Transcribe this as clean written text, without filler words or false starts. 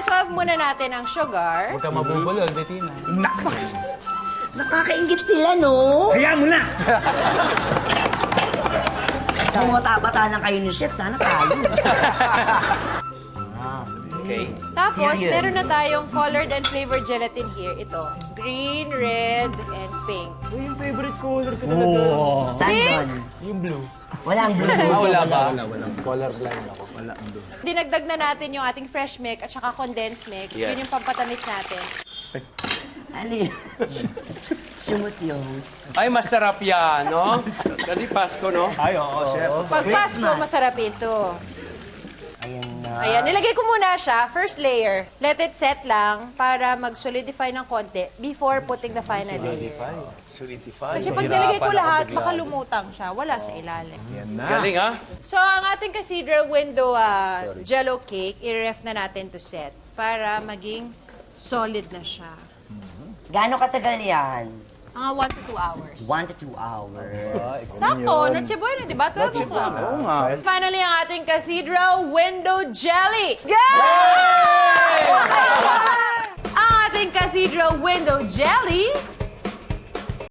i-dissolve muna natin ang sugar. Huwag ka mabubulol, Bettina. Nakakaingit sila, no? Kaya mo na! Kung bata-bata lang kayo ni Chef, sana tayo. Okay. Tapos, Serious. meron na tayong colored and flavored gelatin here. Ito, green, red, and pink. Yung favorite color ko talaga. Saan Pink? doon? Yung blue. Walang blue. Wala ba? Wala. Colorblind ako. Wala ang blue. Dinagdag na natin yung ating fresh milk at saka condensed milk. Yes. Yun yung pampatamis natin. Ano yun? Sumot yun. Ay, masarap yan, no? Kasi Pasko, no? Ay, oo, chef. Pag Pasko, masarap ito. Ayan na. Ayan, nilagay ko muna siya, first layer. Let it set lang para mag-solidify ng konti before putting the final layer. Solidify. Kasi pag nilagay ko lahat, baka lumutang siya. Wala sa ilalim. Yan na. Galing, ha? So, ang ating cathedral window jello cake, i-ref na natin to set para maging solid na siya. Gaano katagal yan? Mga 1 to 2 hours. 1 to 2 hours. Sakto, Noche Buena, di ba? 12 o'clock. Oo nga. Finally, ang ating cathedral window jelly. Ang ating cathedral window jelly